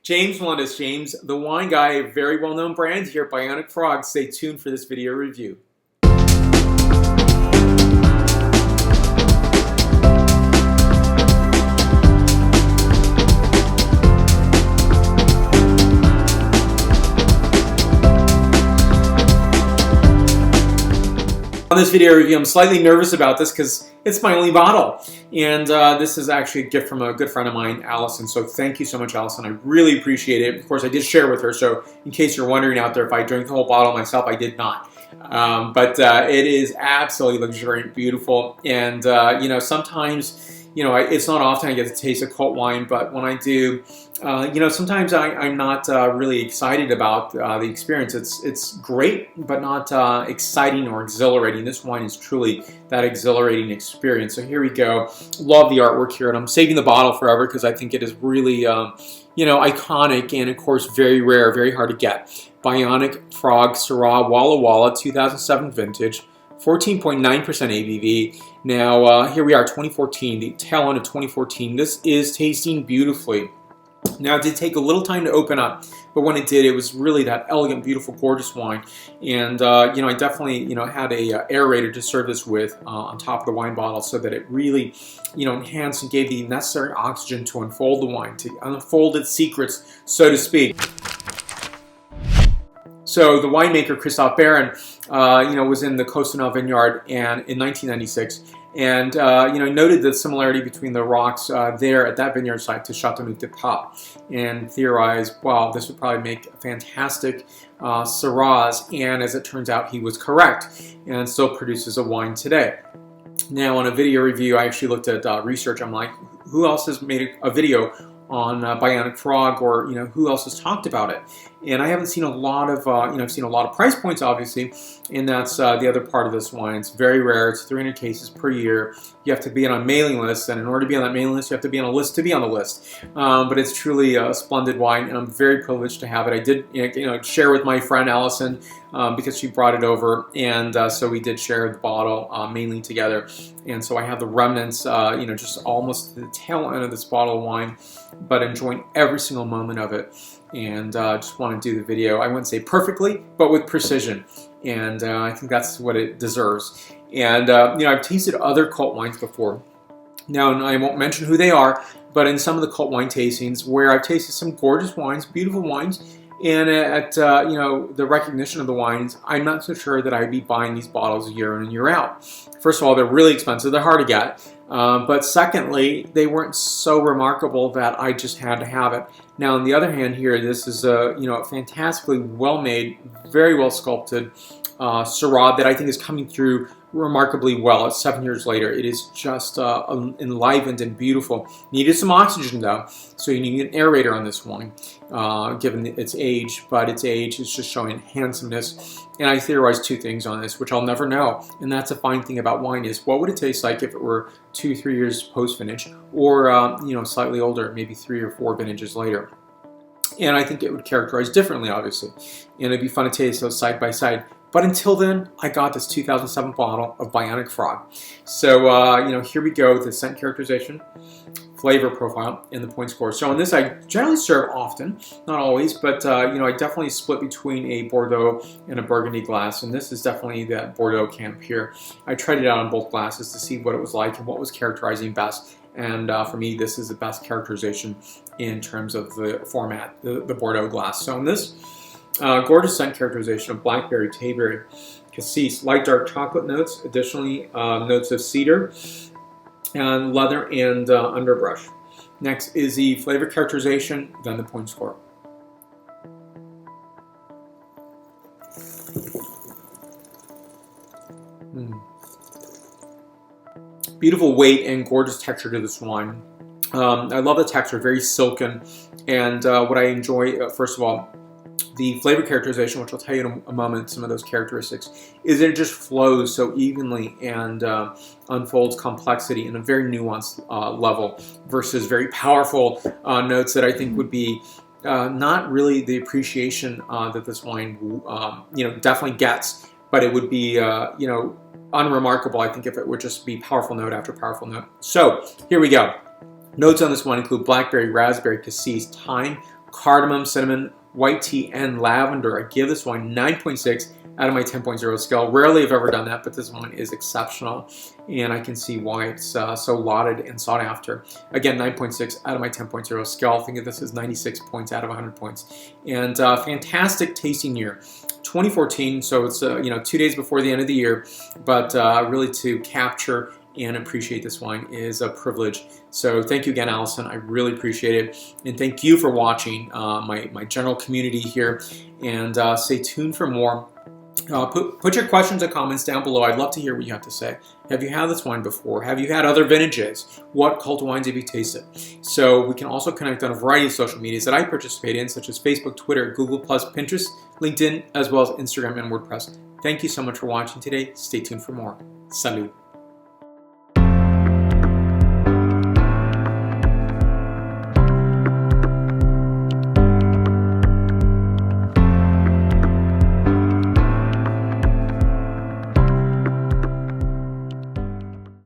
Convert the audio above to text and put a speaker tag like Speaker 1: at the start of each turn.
Speaker 1: James Melendez, James the Wine Guy, a very well-known brand here at Bionic Frog. Stay tuned for this video review. On this video review, I'm slightly nervous about this because it's my only bottle. And this is actually a gift from a good friend of mine, Allison. So thank you so much, Allison. I really appreciate it. Of course, I did share with her. So in case you're wondering out there, if I drank the whole bottle myself, I did not. But it is absolutely luxuriant, beautiful. And, you know, sometimes, you know, it's not often I get to taste a cult wine, but when I do, you know, sometimes I'm not really excited about the experience. It's great, but not exciting or exhilarating. This wine is truly that exhilarating experience. So here we go. Love the artwork here, and I'm saving the bottle forever because I think it is really, you know, iconic and, of course, very rare, very hard to get. Bionic Frog Syrah Walla Walla 2007 vintage. 14.9% ABV. Now, here we are, 2014, the tail end of 2014. This is tasting beautifully. Now, it did take a little time to open up, but when it did, it was really that elegant, beautiful, gorgeous wine. And, you know, I definitely, you know, had a aerator to serve this with on top of the wine bottle so that it really, you know, enhanced and gave the necessary oxygen to unfold the wine, to unfold its secrets, so to speak. So the winemaker, Christoph Baron, you know, was in the Costanel Vineyard and in 1996, and you know, noted the similarity between the rocks there at that vineyard site to Chateauneuf du Pape, and theorized, wow, this would probably make fantastic Syrahs, and as it turns out, he was correct, and still produces a wine today. Now, on a video review, I actually looked at research. I'm like, who else has made a video on Bionic Frog, or you know, who else has talked about it? And I haven't seen a lot of, you know, I've seen a lot of price points, obviously, and that's the other part of this wine. It's very rare. It's 300 cases per year. You have to be on a mailing list, and in order to be on that mailing list, you have to be on a list to be on the list. But it's truly a splendid wine, and I'm very privileged to have it. I did, you know, share with my friend Allison because she brought it over, and so we did share the bottle mainly together. And so I have the remnants, you know, just almost the tail end of this bottle of wine, but enjoying every single moment of it. And just want to do the video, I wouldn't say perfectly, but with precision. And I think that's what it deserves. And, you know, I've tasted other cult wines before. Now, I won't mention who they are, but in some of the cult wine tastings where I've tasted some gorgeous wines, beautiful wines, and at, you know, the recognition of the wines, I'm not so sure that I'd be buying these bottles year in and year out. First of all, they're really expensive. They're hard to get. But secondly, they weren't so remarkable that I just had to have it. Now, on the other hand here, this is a, you know, a fantastically well-made, very well-sculpted Syrah that I think is coming through remarkably well. It's 7 years later. It is just enlivened and beautiful. Needed some oxygen though, so you need an aerator on this wine, given its age. But its age is just showing handsomeness. And I theorized two things on this, which I'll never know. And that's a fine thing about wine is, what would it taste like if it were 2-3 years post-vintage, or you know, slightly older, maybe 3 or 4 vintages later. And I think it would characterize differently, obviously. And it'd be fun to taste those side by side. But until then, I got this 2007 bottle of Bionic Frog. So, you know, here we go with the scent characterization, flavor profile, and the point score. So on this, I generally serve often, not always, but, you know, I definitely split between a Bordeaux and a Burgundy glass, and this is definitely that Bordeaux camp here. I tried it out on both glasses to see what it was like and what was characterizing best. And for me, this is the best characterization in terms of the format, the Bordeaux glass. So in this, gorgeous scent characterization of blackberry, tayberry, cassis, light dark chocolate notes, additionally notes of cedar, and leather and underbrush. Next is the flavor characterization, then the point score. Beautiful weight and gorgeous texture to this wine. I love the texture, very silken, and what I enjoy, first of all, the flavor characterization, which I'll tell you in a moment, some of those characteristics, is that it just flows so evenly and unfolds complexity in a very nuanced level versus very powerful notes that I think would be not really the appreciation that this wine, you know, definitely gets, but it would be, you know, unremarkable, I think, if it would just be powerful note after powerful note. So here we go. Notes on this one include blackberry, raspberry, cassis, thyme, cardamom, cinnamon, white tea, and lavender. I give this wine 9.6 out of my 10.0 scale. Rarely have ever done that, but this one is exceptional, and I can see why it's so lauded and sought after. Again, 9.6 out of my 10.0 scale. I think of this as 96 points out of 100 points. And fantastic tasting year. 2014, so it's 2 days before the end of the year, but really to capture and appreciate this wine is a privilege. So thank you again, Allison. I really appreciate it. And thank you for watching my general community here. And stay tuned for more. Put your questions and comments down below. I'd love to hear what you have to say. Have you had this wine before? Have you had other vintages? What cult wines have you tasted? So we can also connect on a variety of social medias that I participate in, such as Facebook, Twitter, Google+, Pinterest, LinkedIn, as well as Instagram and WordPress. Thank you so much for watching today. Stay tuned for more. Salut.